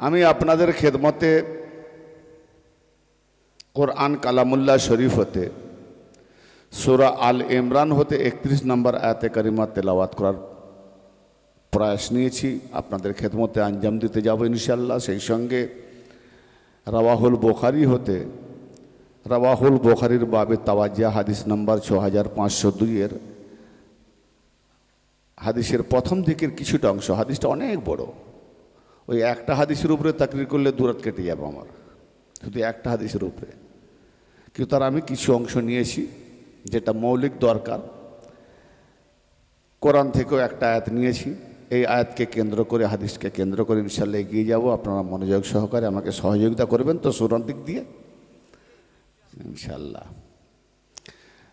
আমি আপনাদের খেদমতে কোরআন কালামুল্লাহ শরীফ হতে সূরা আল ইমরান হতে 31 নম্বর আয়াতে কারিমা তেলাওয়াত করার প্রয়াস নিয়েছি। আপনাদের খেদমতে আঞ্জাম দিতে যাব ইনশাআল্লাহ। সেই সঙ্গে রাওয়াহুল বুখারী হতে রাওয়াহুল বুখারীর বাবে তাওয়াজ্জা হাদিস নম্বর 6502 হাদিসের প্রথম দিকের কিছুটা অংশ, হাদিসটা অনেক বড়, ওই একটা হাদিসের উপরে তাকরির করলে দূরত কেটে যাবে আমার, শুধু একটা হাদিসের উপরে। কিন্তু তার আমি কিছু অংশ নিয়েছি যেটা মৌলিক দরকার। কোরআন থেকেও একটা আয়াত নিয়েছি, এই আয়াতকে কেন্দ্র করে, হাদিসকে কেন্দ্র করে ইনশাআল্লাহ এগিয়ে যাব। আপনারা মনোযোগ সহকারে আমাকে সহযোগিতা করবেন তো সুরার দিক দিয়ে ইনশাআল্লাহ।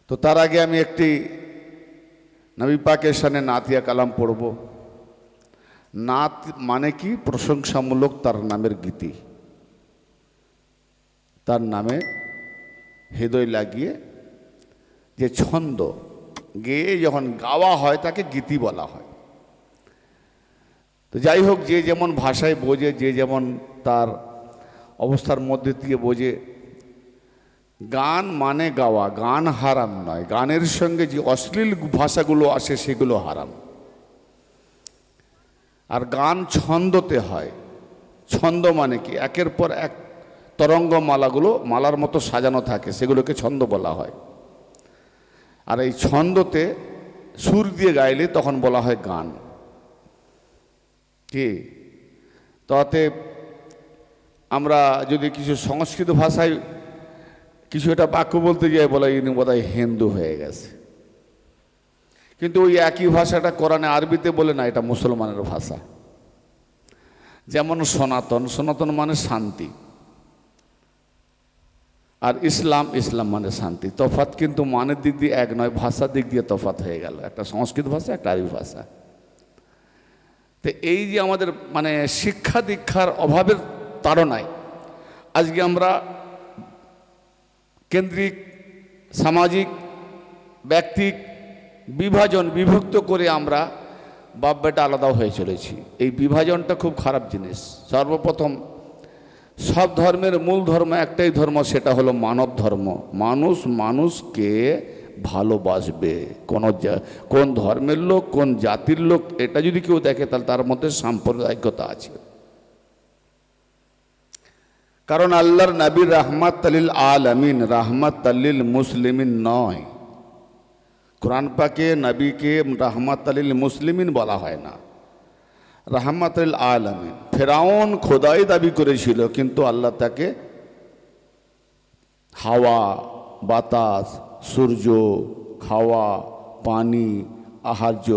তো তার আগে আমি একটি নবী পাকের শানে নাতিয়া কালাম পড়ব। নাত মানে কি? প্রশংসামূলক তার নামের গীতি, তার নামে হৃদয় লাগিয়ে যে ছন্দ গেয়ে যখন গাওয়া হয় তাকে গীতি বলা হয়। তো যাই হোক, যে যেমন ভাষায় বোঝে, যে যেমন তার অবস্থার মধ্যে দিয়ে বোঝে। গান মানে গাওয়া, গান হারাম নয়। গানের সঙ্গে যে অশ্লীল ভাষাগুলো আসে সেগুলো হারাম। আর গান ছন্দতে হয়। ছন্দ মানে কি? একের পর এক তরঙ্গ মালাগুলো মালার মতো সাজানো থাকে, সেগুলোকে ছন্দ বলা হয়। আর এই ছন্দতে সুর দিয়ে গাইলে তখন বলা হয় গান। কি তাতে আমরা যদি কিছু সংস্কৃত ভাষায় কিছু একটা বাক্য বলতে যাই, বলা ইনি বোধহয় হিন্দু হয়ে গেছে। কিন্তু ওই একই ভাষাটা কোরআনে আরবিতে বলে না, এটা মুসলমানের ভাষা। যেমন সনাতন, সনাতন মানে শান্তি, আর ইসলাম, ইসলাম মানে শান্তি। তফাৎ কিন্তু মানের দিক দিয়ে এক নয়, ভাষার দিক দিয়ে তফাৎ হয়ে গেল। একটা সংস্কৃত ভাষা, একটা আরবি ভাষা। তো এই যে আমাদের মানে শিক্ষা দীক্ষার অভাবের তাড়নায় আজকে আমরা কেন্দ্রিক, সামাজিক, ব্যক্তিক বিভাজন, বিভক্ত করে আমরা বাপ বেটা আলাদা হয়ে চলেছি। এই বিভাজনটা খুব খারাপ জিনিস। সর্বপ্রথম সব ধর্মের মূল ধর্ম একটাই ধর্ম, সেটা হলো মানব ধর্ম। মানুষ মানুষকে ভালোবাসবে। কোন ধর্মের লোক, কোন জাতির লোক, এটা যদি কেউ দেখে তাহলে তার মধ্যে সাম্প্রদায়িকতা আছে। কারণ আল্লাহর নবী রাহমাত লিল আলামিন, রাহমাত লিল মুসলিমিন নয়। কোরআন পাকে নবীকে রাহমাত লিল মুসলিমিন বলা হয় না, রাহমাত লিল আলামিন। ফেরাউন খোদাই দাবি করেছিল, কিন্তু আল্লাহ তাকে হাওয়া, বাতাস, সূর্য, খাওয়া, পানি, আহার্য,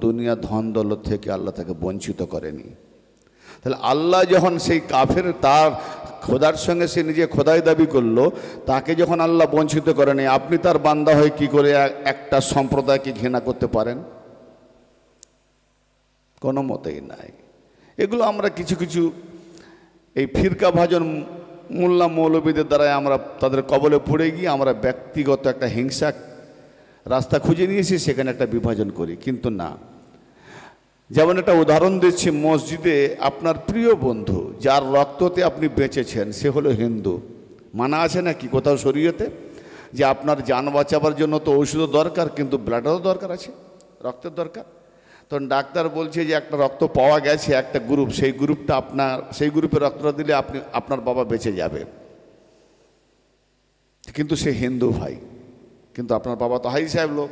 দুনিয়া ধন দৌলত থেকে আল্লাহ তাকে বঞ্চিত করেনি। তাহলে আল্লাহ যখন সেই কাফের, তার খোদার সঙ্গে সে নিজে খোদাই দাবি করলো, তাকে যখন আল্লাহ বঞ্চিত করেনি, আপনি তার বান্দা হয়ে কি করে একটা সম্প্রদায়কে ঘৃণা করতে পারেন? কোনো মতেই নাই। এগুলো আমরা কিছু কিছু এই ফিরকা ভাজন মোল্লা মৌলবীদের দ্বারাই আমরা তাদের কবলে পড়ে গিয়ে আমরা ব্যক্তিগত একটা হিংসা রাস্তা খুঁজে নিয়েছি, সেখানে একটা বিভাজন করি। কিন্তু না, যেমন একটা উদাহরণ দিচ্ছি, মসজিদে আপনার প্রিয় বন্ধু যার রক্ততে আপনি বেঁচেছেন, সে হলো হিন্দু। মানা আছে নাকি কোথাও শরীয়তে যে আপনার জান বাঁচাবার জন্য তো ওষুধও দরকার, কিন্তু ব্লাডেরও দরকার আছে, রক্তের দরকার। তখন ডাক্তার বলছে যে একটা রক্ত পাওয়া গেছে, একটা গ্রুপ, সেই গ্রুপটা আপনার, সেই গ্রুপে রক্তটা দিলে আপনার বাবা বেঁচে যাবে। কিন্তু সে হিন্দু ভাই, কিন্তু আপনার বাবা তো হাই সাহেব লোক,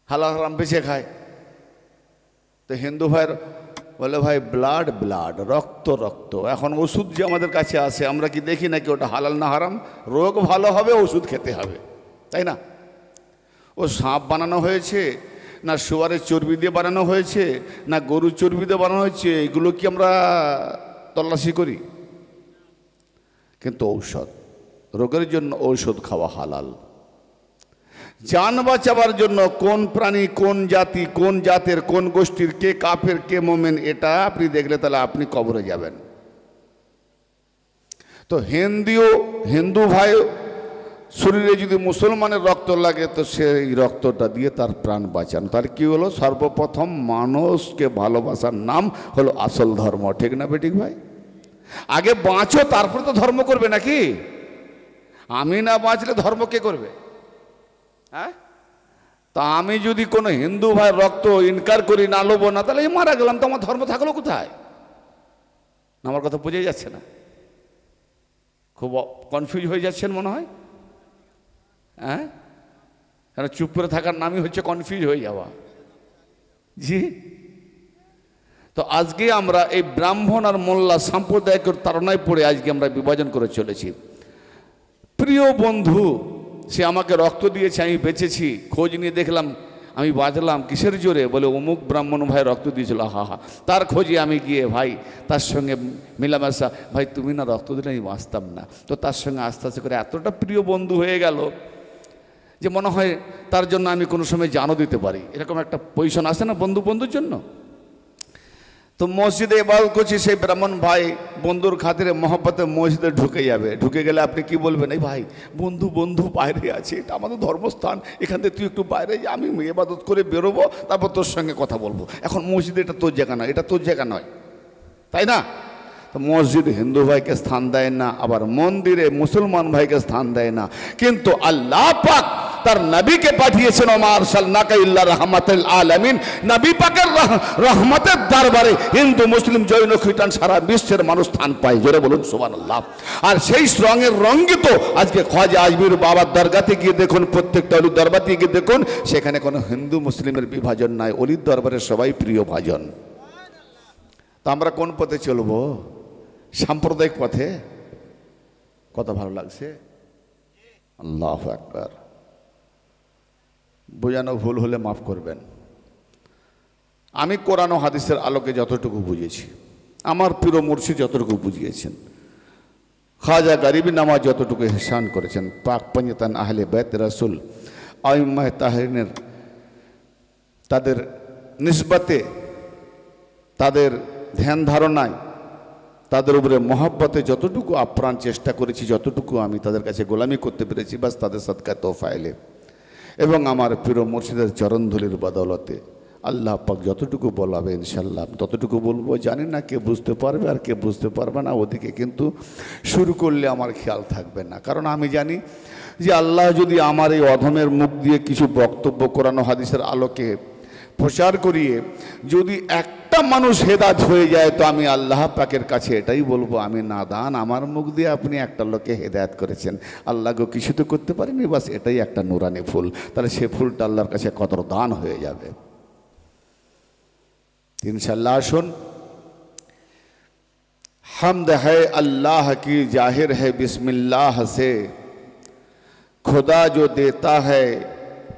হালাল হারাম বেঁচে খায়। তো হিন্দু ভাইয়ের বলে ভাই ব্লাড ব্লাড, রক্ত রক্ত। এখন ওষুধ যে আমাদের কাছে আসে, আমরা কি দেখি নাকি ওটা হালাল না হারাম? রোগ ভালো হবে ওষুধ খেতে হবে, তাই না? ও সাপ বানানো হয়েছে না শুয়ারের চর্বি দিয়ে বানানো হয়েছে না গরুর চর্বি দিয়ে বানানো হয়েছে, এগুলো কি আমরা তল্লাশি করি? কিন্তু ঔষধ, রোগের জন্য ঔষধ খাওয়া হালাল। জান বাঁচাবার জন্য কোন প্রাণী, কোন জাতি, কোন জাতের, কোন গোষ্ঠীর, কে কাফের, কে মোমেন, এটা আপনি দেখলে তাহলে আপনি কবরে যাবেন। তো হিন্দু ভাই শরীরে যদি মুসলমানের রক্ত লাগে তো সেই রক্তটা দিয়ে তার প্রাণ বাঁচান। তাহলে কি হলো? সর্বপ্রথম মানুষকে ভালোবাসার নাম হলো আসল ধর্ম। ঠিক না বেঠিক ভাই? আগে বাঁচো, তারপরে তো ধর্ম করবে নাকি? আমি না বাঁচলে ধর্ম কে করবে? হ্যাঁ, তা আমি যদি কোনো হিন্দু ভাই রক্ত ইনকার করি, না লোবো না, তাহলে মারা গেলাম, তো আমার ধর্ম থাকলো কোথায়? আমার কথা বুঝে যাচ্ছে না? খুব কনফিউজ হয়ে যাচ্ছেন মনে হয়। হ্যাঁ, কেন চুপ করে থাকার নামই হচ্ছে কনফিউজ হয়ে যাওয়া। জি, তো আজকে আমরা এই ব্রাহ্মণ আর মোল্লা সাম্প্রদায়িক তাড়নায় পড়ে আজকে আমরা বিভাজন করে চলেছি। প্রিয় বন্ধু, সে আমাকে রক্ত দিয়েছে, আমি বেঁচেছি, খোঁজ নিয়ে দেখলাম আমি বাঁচলাম কিসের জোরে? বলে অমুক ব্রাহ্মণ ভাই রক্ত দিয়েছিল। হা হা, তার খোঁজে আমি গিয়ে ভাই তার সঙ্গে মিলামেশা, ভাই তুমি না রক্ত দিলে আমি বাঁচতাম না। তো তার সঙ্গে আস্তে আস্তে করে এতটা প্রিয় বন্ধু হয়ে গেল যে মনে হয় তার জন্য আমি কোনো সময় জানও দিতে পারি। এরকম একটা পজিশন আসে না বন্ধু বন্ধুর জন্য। তো মসজিদে ইবাদত করছি, সেই ব্রাহ্মণ ভাই বন্ধুর খাতিরে মহব্বতে মসজিদে ঢুকে যাবে। ঢুকে গেলে আপনি কি বলবেন? এই ভাই বন্ধু বন্ধু বাইরে আছে, এটা আমাদের ধর্মস্থান, এখান থেকে তুই একটু বাইরে যা, আমি ইবাদত করে বেরোবো, তারপর তোর সঙ্গে কথা বলবো। এখন মসজিদে এটা তোর জায়গা নয়, এটা তোর জায়গা নয়, তাই না? তো মসজিদ হিন্দু ভাইকে স্থান দেয় না, আবার মন্দিরে মুসলমান ভাইকে স্থান দেয় না। কিন্তু আল্লাহ পাক তার নবীকে পাঠিয়েছেন, ওমা আরসালনাকা ইল্লা রাহমাতাল আলামিন। নবী পাকের রহমতের দরবারে হিন্দু মুসলিম জৈন খ্রিস্টান সারা বিশ্বের মানুষ স্থান পায়। জোরে বলুন সুবহানাল্লাহ। আর সেই রঙের রঙ্গিত আজকে খাজা আজমির বাবার দরগাতে গিয়ে দেখুন, প্রত্যেকটা অলির দরবারে গিয়ে দেখুন, সেখানে কোনো হিন্দু মুসলিমের বিভাজন নাই, অলির দরবারে সবাই প্রিয় ভাজন। তা আমরা কোন পথে চলবো? সাম্প্রদায়িক পথে? কত ভালো লাগছে। আল্লাহু আকবার। বোঝানো ভুল হলে মাফ করবেন। আমি কোরআন ও হাদিসের আলোকে যতটুকু বুঝেছি, আমার প্রিয় মুর্শিদ যতটুকু বুঝিয়েছেন, খাজা গরিবি নামাজ যতটুকু ইহসান করেছেন, পাক পঞ্জতান আহলে বাইত রাসূল আইম্মায়ে তাহরিনের তাদের নিসবতে, তাদের ধ্যান ধারণায়, তাদের উপরে মহব্বতে যতটুকু আপ্রাণ চেষ্টা করেছি, যতটুকু আমি তাদের কাছে গোলামি করতে পেরেছি, বাস তাদের সদকায়ে তোফায়েলে এবং আমার প্রিয় মুর্শিদের চরণধুলির বদৌলতে আল্লাহ পাক যতটুকু বলাবে ইনশাল্লাহ ততটুকু বলবো। জানি না কে বুঝতে পারবে আর কে বুঝতে পারবে না, ওদিকে কিন্তু শুরু করলে আমার খেয়াল থাকবে না। কারণ আমি জানি যে আল্লাহ যদি আমার এই অধমের মুখ দিয়ে কিছু বক্তব্য কোরআন ও হাদিসের আলোকে প্রচার করিয়ে যদি একটা মানুষ হেদায়েত হয়ে যায়, তো আমি আল্লাহ পাকের কাছে এটাই বলবো, আমি নাদান, আমার মুখ দিয়ে আপনি একটা লোককে হেদায়েত করেছেন। আল্লাহকে কিছু তো করতে পারিনি, বাস এটাই একটা নুরানি ফুল। তাহলে সে ফুলটা আল্লাহর কাছে কত দান হয়ে যাবে ইনশাল্লাহ। আসুন, হামদ है अल्लाह की जाहिर है बिस्मिल्लाह से, खुदा जो देता है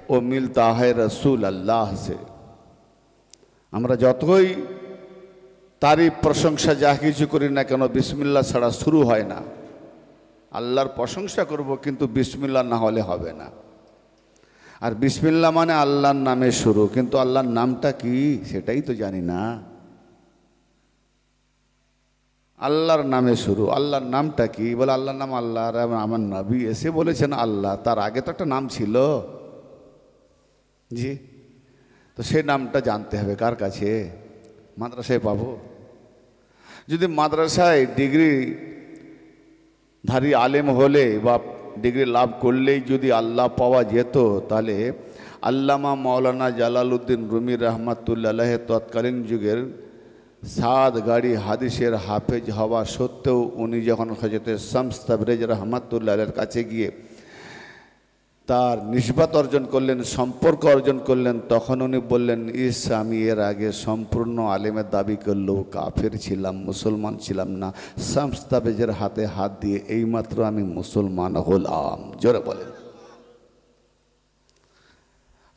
वो मिलता है रसूल अल्लाह से। আমরা যতই তারিফ প্রশংসা যা কিছু করি না কেন, বিসমিল্লাহ ছাড়া শুরু হয় না। আল্লাহর প্রশংসা করব, কিন্তু বিসমিল্লাহ না হলে হবে না। আর বিসমিল্লাহ মানে আল্লাহর নামে শুরু, কিন্তু আল্লাহর নামটা কি সেটাই তো জানি না। আল্লাহর নামে শুরু, আল্লাহর নামটা কি? বলে আল্লাহর নাম আল্লাহ। আর আমার নবী এসে বলেছেন আল্লাহ, তার আগে তো একটা নাম ছিল। জি, তো সেই নামটা জানতে হবে কার কাছে? মাদ্রাসায় পাবো? যদি মাদ্রাসায় ডিগ্রি ধারী আলেম হলে বা ডিগ্রি লাভ করলেই যদি আল্লাহ পাওয়া যেত, তাহলে আল্লামা মাওলানা জালালউদ্দিন রুমি রহমাতুল্লাহ আলাইহি তৎকালীন যুগের 7 গাড়ি হাদিসের হাফেজ হওয়া সত্ত্বেও উনি যখন হযরতে শামস তাবরেজ রহমাতুল্লাহ আলাইহির কাছে গিয়ে তার নিসবত অর্জন করলেন, সম্পর্ক অর্জন করলেন, তখন উনি বললেন, ইস আমি এর আগে সম্পূর্ণ আলেমের দাবি করলেও কাফের ছিলাম, মুসলমান ছিলাম না। শামস তাবরেজের হাতে হাত দিয়ে এইমাত্র আমি মুসলমান হলাম। জোরে বলেন।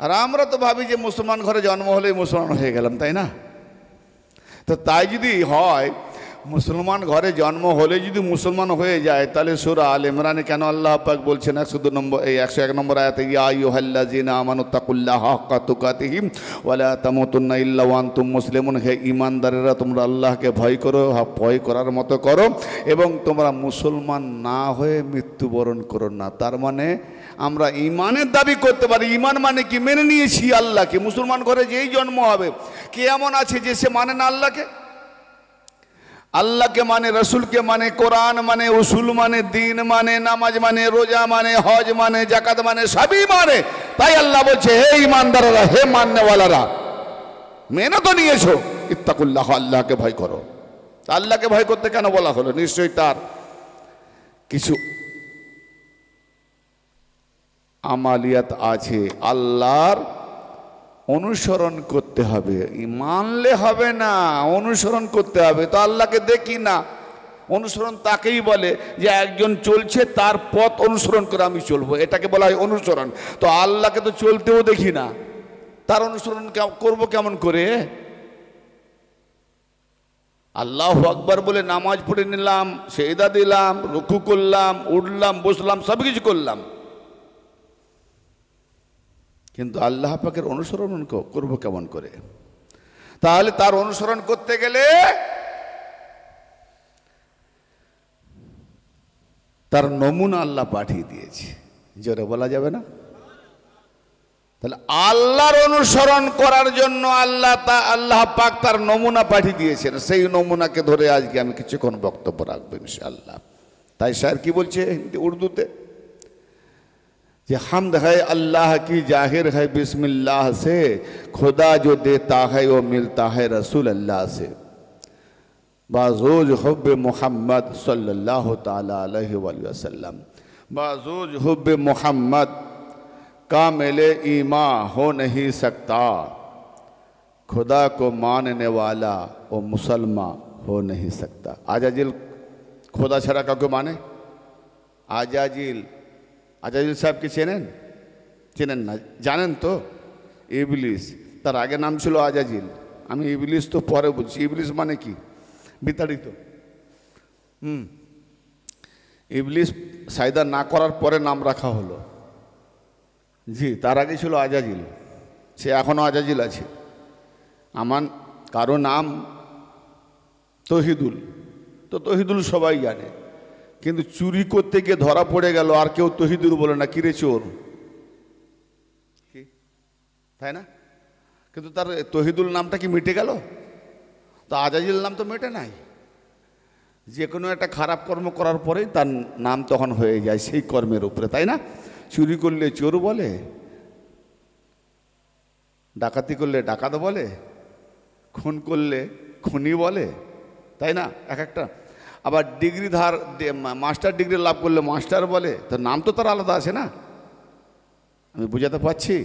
আর আমরা তো ভাবি যে মুসলমান ঘরে জন্ম হলেই মুসলমান হয়ে গেলাম, তাই না? তো তাই যদি হয়, মুসলমান ঘরে জন্ম হলে যদি মুসলমান হয়ে যায় তাহলে সূরা আল ইমরানে কেন আল্লাহ পাক বলছেন 101 নম্বর আয়াতে, ইয়া আইয়ুহাল্লাযীনা আমানুত্তাকুল্লাহা হাক্কা তুকাতিহি ওয়া লা তামুতুন্না ইল্লা ওয়া আনতুম মুসলিমুন। হে ঈমানদারেরা, তোমরা আল্লাহকে ভয় করো, ভয় করার মতো করো, এবং তোমরা মুসলমান না হয়ে মৃত্যুবরণ করো না। তার মানে আমরা ঈমানের দাবি করতে পারি। ঈমান মানে কি? মেনে নিয়েছি আল্লাহকে। মুসলমান ঘরে যেই জন্ম হবে, কে এমন আছে যে সে মানে না আল্লাহকে? আল্লাহকে মানে, রসুলকে মানে, কোরআন মানে, উসুল মানে, দিন মানে, নামাজ মানে, রোজা মানে, হজ মানে, জাকাত মানে, সবই মানে। তাই আল্লাহ বলছে, হে ঈমানদাররা, হে মাননেওয়ালারা, মেনে তো নিয়েছো, ইত্তাকুল্লাহ, আল্লাহকে ভয় করো। আল্লাহকে ভয় করতে কেন বলা হলো? নিশ্চয়ই তার কিছু আমালিয়াত আছে, আল্লাহর অনুসরণ করতে হবে। মানলে হবে না, অনুসরণ করতে হবে। তো আল্লাহকে দেখি না, অনুসরণ তাকেই বলে যে একজন চলছে, তার পথ অনুসরণ করে আমি চলবো, এটাকে বলা হয় অনুসরণ। তো আল্লাহকে তো চলতেও দেখি না, তার অনুসরণ করবো কেমন করে? আল্লাহু আকবার বলে নামাজ পড়ে নিলাম, সেজদা দিলাম, রুকু করলাম, উঠলাম, বসলাম, সব কিছু করলাম, কিন্তু আল্লাহ পাকের অনুসরণ করবো কেমন করে? তাহলে তার অনুসরণ করতে গেলে তার নমুনা আল্লাহ পাঠিয়ে দিয়েছে। জোরে বলা যাবে না? তাহলে আল্লাহর অনুসরণ করার জন্য আল্লাহ পাক তার নমুনা পাঠিয়ে দিয়েছেন। সেই নমুনাকে ধরে আজকে আমি কিছুক্ষণ বক্তব্য রাখবো ইনশাআল্লাহ। তাই স্যার কি বলছে উর্দুতে, যে হামদ है अल्लाह की जाहिर है बिस्मिल्लाह से, खुदा जो देता है वो मिलता है रसूल अल्लाह से, बाज़ूज हुब्ब मोहम्मद सल्लल्लाहु ताला अलैहि वसल्लम, बाज़ूज हुब्ब मोहम्मद कामिल ईमान हो नहीं सकता, खुदा को मानने वाला वो मुसलमान हो नहीं सकता। आजाजिल खुदा छड़ा काउके माने? आजाजिल আজাজিল সাহেবকে চেনেন? চেনেন না? জানেন তো? ইবলিস, তার আগে নাম ছিল আজাজিল। আমি ইবলিস তো পরে বলছি। ইবলিস মানে কি? বিতাড়িত। ইবলিস সাইদা না করার পরে নাম রাখা হলো। জি, তার আগে ছিল আজাজিল, সে এখনও আজাজিল আছে। আমার কারো নাম তহিদুল, তো তহিদুল সবাই জানে, কিন্তু চুরি করতে গিয়ে ধরা পড়ে গেল, আর কেউ তহিদুল বলে না, কিরে চোর, তাই না? কিন্তু তার তহিদুল নামটা কি মিটে গেল? তো আজাজিল নাম তো মেটে নাই। যে কোনো একটা খারাপ কর্ম করার পরেই তার নাম তখন হয়ে যায় সেই কর্মের উপরে, তাই না? চুরি করলে চোর বলে, ডাকাতি করলে ডাকাত বলে, খুন করলে খুনি বলে, তাই না? এক একটা। আবার ডিগ্রি মাস্টার ডিগ্রি লাভ করলে মাস্টার বলে। তো নাম তো তার আলাদা আছে না? আমি বুঝাতে পারছি?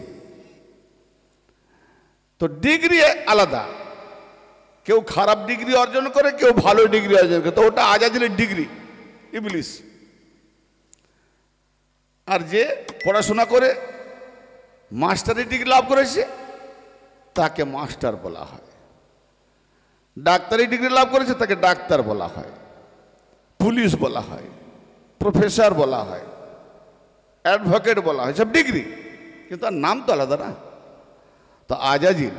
তো ডিগ্রি আলাদা, কেউ খারাপ ডিগ্রি অর্জন করে, কেউ ভালো ডিগ্রি অর্জন করে, তো ওটা আজাজিলের ডিগ্রি, ইবলিস। আর যে পড়াশোনা করে মাস্টারি ডিগ্রি লাভ করেছে তাকে মাস্টার বলা হয়। ডাক্তারি ডিগ্রি লাভ করেছে তাকে ডাক্তার বলা হয়, পুলিশ বলা হয়, প্রফেসর বলা হয়, অ্যাডভোকেট বলা হয়, সব ডিগ্রি, কিন্তু তার নাম তো আলাদা না। তো আজাজিল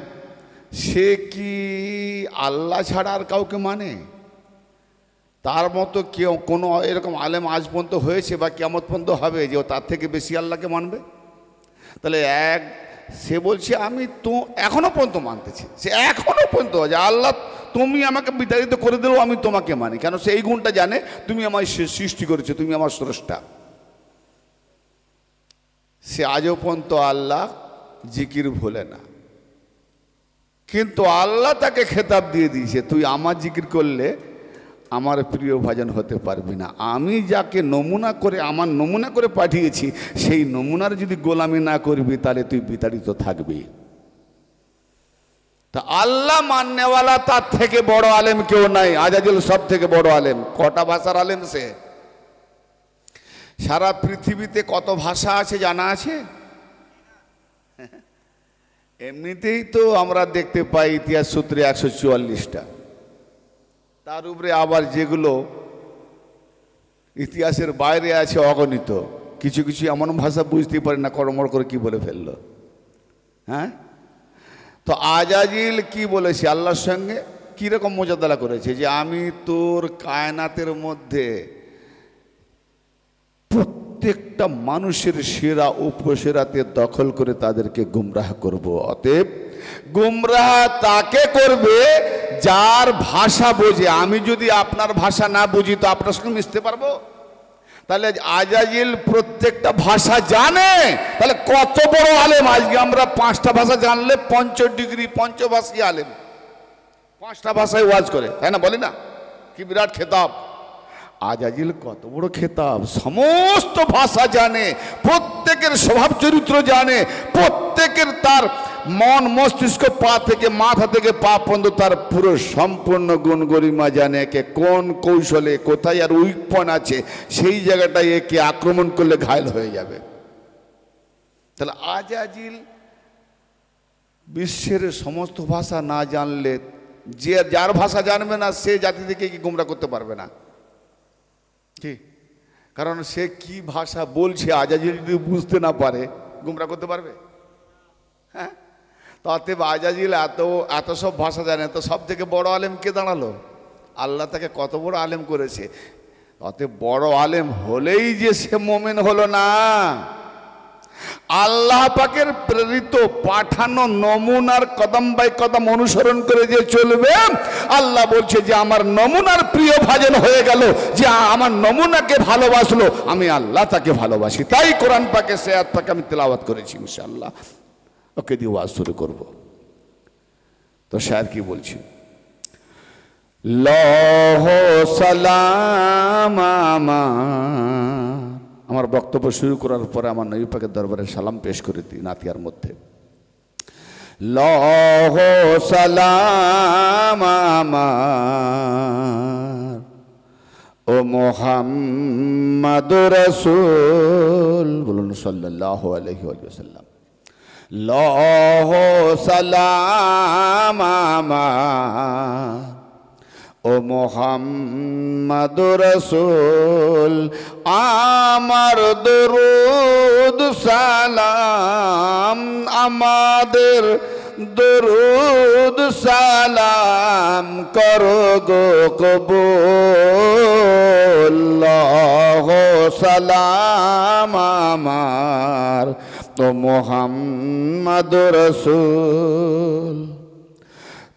সে কি আল্লাহ ছাড়া আর কাউকে মানে? তার মতো কেউ কোনো এরকম আলেম আজ পর্যন্ত হয়েছে বা কিয়ামত পর্যন্ত হবে যে ও তার থেকে বেশি আল্লাহকে মানবে? তাহলে সে বলছে আমি তো এখনো পর্যন্ত মানতেছি, সে এখনো পর্যন্ত যে আল্লাহ তুমি আমাকে বিতাড়িত করে দিলেও আমি তোমাকে মানি, কেন সে এই গুণটা জানে তুমি আমায় সৃষ্টি করেছো, তুমি আমার স্রষ্টা। সে আজও পর্যন্ত আল্লাহ জিকির ভোলে না, কিন্তু আল্লাহ তাকে খেতাব দিয়ে দিয়েছে তুই আমার জিকির করলে আমার প্রিয় ভাজন হতে পারবি না। আমি যাকে নমুনা করে আমার নমুনা করে পাঠিয়েছি সেই নমুনার যদি গোলামি না করবি তাহলে তুই বিতাড়িত থাকবি। তা আল্লাহ মাননেওয়ালা তার থেকে বড় আলেম কেউ নাই। আজাজিল সব থেকে বড় আলেম। কটা ভাষার আলেম সে? সারা পৃথিবীতে কত ভাষা আছে জানা আছে? এমনিতেই তো আমরা দেখতে পাই ইতিহাস সূত্রে 144টা, তার উপরে আবার যেগুলো ইতিহাসের বাইরে আছে অগণিত, কিছু কিছু এমন ভাষা বুঝতেই পারি না, কড়মড় করে কি বলে ফেললো। হ্যাঁ, তো আজাজিল কি বলেছে আল্লাহর সঙ্গে, কীরকম মোজাদালা করেছে যে আমি তোর কায়নাতের মধ্যে প্রত্যেকটা মানুষের সেরা উপসেরাতে দখল করে তাদেরকে গুমরাহ করব। অতএব গুমরাহ তাকে করবে যার ভাষা বোঝে। আমি যদি আপনার ভাষা না বুঝি তো আপনার সঙ্গে মিশতে পারবো? তাহলে আজাজিল প্রত্যেকটা ভাষা জানে, তাহলে কত বড় আলেম। আজকে আমরা 5টা ভাষা জানলে 5 ডিগ্রি পঞ্চভাষী আলেম, 5টা ভাষায় ওয়াজ করে, তাই না? বলি না, কি বিরাট খেতাব। আজাজিল কত বড় খেতাব, সমস্ত ভাষা জানে, প্রত্যেকের স্বভাব চরিত্র জানে, প্রত্যেকের তার মন মস্তিষ্ক পা থেকে মাথা থেকে পা পর্যন্ত তার পুরো সম্পূর্ণ গুণ গরিমা জানে। একে কোন কৌশলে কোথায় আর উইক পয়েন্ট আছে সেই জায়গাটায় একে আক্রমণ করলে ঘায়ল হয়ে যাবে। তাহলে আজাজিল বিশ্বের সমস্ত ভাষা না জানলে, যে যার ভাষা জানবে না সে জাতি থেকে কি গুমরা করতে পারবে না কি? কারণ সে কি ভাষা বলছে আজাজিল যদি বুঝতে না পারে গুমরা করতে পারবে? হ্যাঁ, তো অতএব আজাজিল এত সব ভাষা জানে, তো সব থেকে বড় আলেম কে দাঁড়ালো? আল্লাহ তাকে কত বড় আলেম করেছে। অতএব বড় আলেম হলেই যে সে মোমেন হলো না, আল্লাহ পাকের প্রেরিত পাঠানো নমুনার কদম বাই কদম অনুসরণ করে যে চলবে, আল্লাহ বলছে যে আমার নমুনার প্রিয় ভাজন হয়ে গেল, যে আমার নমুনাকে ভালোবাসলো, আমি আল্লাহ তাকে ভালোবাসি। তাই কোরআন পাকে সে আয়াত পাকে আমি তেলাওয়াত করেছি। ইনশাআল্লাহ ওকে দিয়ে ওয়াজ শুরু করব। তো শায়ের কি বলছি, লহ সালাম আমার বক্তব্য শুরু করার পরে আমার নবী পাকের দরবারে সালাম পেশ করে দিই নাতিয়ার মধ্যে। লহ সালাম ও মুহাম্মাদুর রাসূল, বলুন সাল্লাল্লাহু আলাইহি ওয়াসাল্লাম। লহ সালাম ও মুহাম্মাদুর রাসূল, আমার দরুদ সালাম, আমাদের দরুদ সালাম করো গো কবুল। লহ সালাম আমার ও মুহাম্মাদুর রাসূল,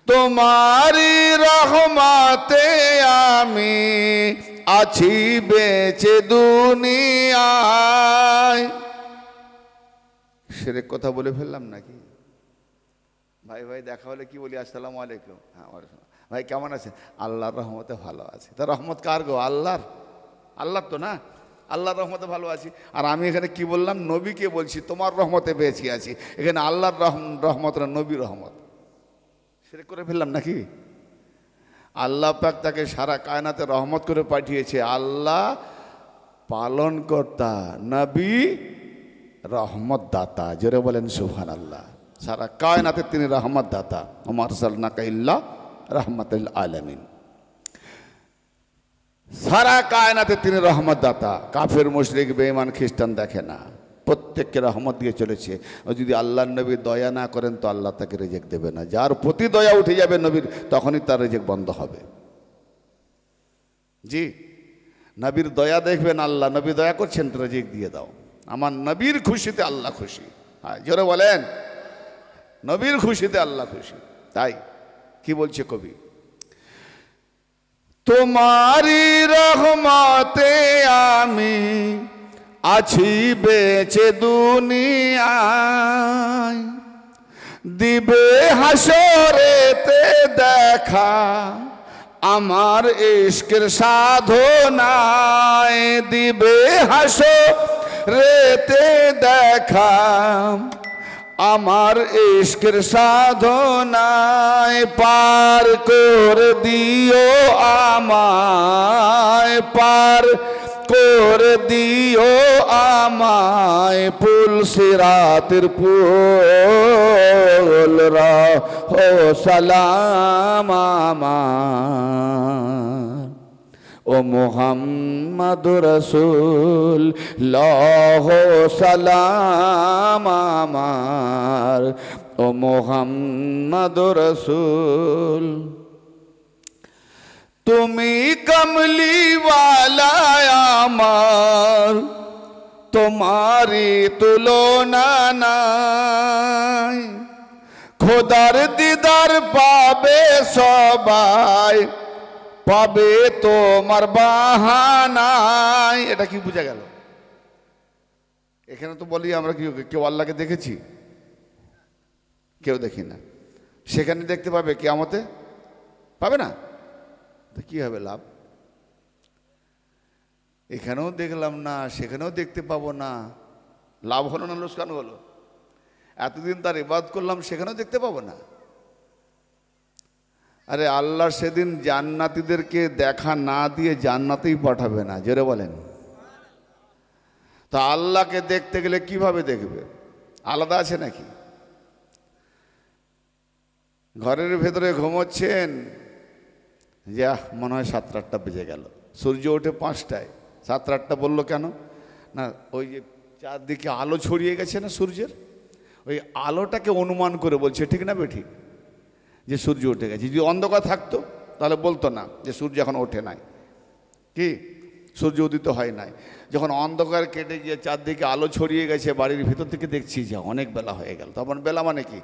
তোমারি রহমতে আমি আছি বেঁচে দুনিয়ায়। শিরক কথা বলে ফেললাম নাকি? ভাই ভাই দেখা হলে কি বলি? আসসালামু আলাইকুম। হ্যাঁ ভাই কেমন আছেন? আল্লাহর রহমতে ভালো আছে। তা রহমত কার গো? আল্লাহর। আল্লাহর তো না, আল্লাহর রহমতে ভালো আছি। আর আমি এখানে কি বললাম? নবীকে বলছি তোমার রহমতে বেঁচে আছি। এখানে আল্লাহর রহমত না, নবী রহমত। শিরক করে ফেললাম নাকি? আল্লাহ পাক তাকে সারা কায়নাতে রহমত করে পাঠিয়েছে। আল্লাহ পালনকর্তা, নবী রহমত দাতা। জোরে বলেন সুবহানাল্লাহ। সারা কায়নাতে তিনি রহমত দাতা। ওমা আরসালনাকা ইল্লা রাহমাতাল আলামিন। সারা কায়নাতে তিনি রহমত দাতা। কাফের মুশরিক বেঈমান খ্রিস্টান দেখে না, প্রত্যেককে রহমত দিয়ে চলেছে। যদি আল্লাহর নবী দয়া না করেন তো আল্লাহ তাকে রিজেক্ট দেবে না। যার প্রতি দয়া উঠে যাবে নবীর, তখনই তার রিজেক্ট বন্ধ হবে। জি, নবীর দয়া দেখবেন আল্লাহ, নবী দয়া করছেন তো রিজেক্ট দিয়ে দাও। আমার নবীর খুশিতে আল্লাহ খুশি। হ্যাঁ জোরে বলেন, নবীর খুশিতে আল্লাহ খুশি। তাই কি বলছে কবি? তোমারি রহমতে আমি আছি বেঁচে দুনিয়ায়, দিবে হাসরেতে দেখা আমার ইশকের সাধনায়, দিবে হাসরেতে দেখা আমার ইশকের সাধনায়, পার করে দিও আমায়, পার করে করে দিও আমায় পুল সিরাতের পুল রহো সালাম আমার ও মুহাম্মদ রাসূল লহো সালাম আমার ও মুহাম্মদ রাসূল তুমি কমলিওয়ালা আমার তোমারি তুলনা নাই খোদার দিদার পাবে সবাই পাবে তোমার বাহানাই। এটা কি বোঝা গেল? এখানে তো বলি আমরা কি কেউ আল্লাহকে দেখেছি? কেউ দেখি না। সেখানে দেখতে পাবে কিয়ামতে? পাবে না। তো কি হবে লাভ? এখানেও দেখলাম না, সেখানেও দেখতে পাবো না, লাভ হলো না লোকসান হলো? এতদিন তার ইবাদত করলাম, সেখানেও দেখতে পাবো না। আরে আল্লাহ সেদিন জান্নাতীদেরকে দেখা না দিয়ে জান্নাতেই পাঠাবে না, জোরে বলেন। তা আল্লাহকে দেখতে গেলে কিভাবে দেখবে? আলাদা আছে নাকি? ঘরের ভেতরে ঘুমোচ্ছেন, যা মনে হয় 7-8টা বেজে গেল, সূর্য ওঠে 5টায়, 7-8টা বললো কেন না? ওই যে চারদিকে আলো ছড়িয়ে গেছে না সূর্যের, ওই আলোটাকে অনুমান করে বলছে, ঠিক না বেঠিক, যে সূর্য উঠে গেছে। যদি অন্ধকার থাকতো তাহলে বলতো না যে সূর্য এখন ওঠে নাই, কি সূর্য উদিত হয় নাই। যখন অন্ধকার কেটে গিয়ে চারদিকে আলো ছড়িয়ে গেছে, বাড়ির ভিতর থেকে দেখছি যে অনেক বেলা হয়ে গেল, তখন বেলা মানে কি?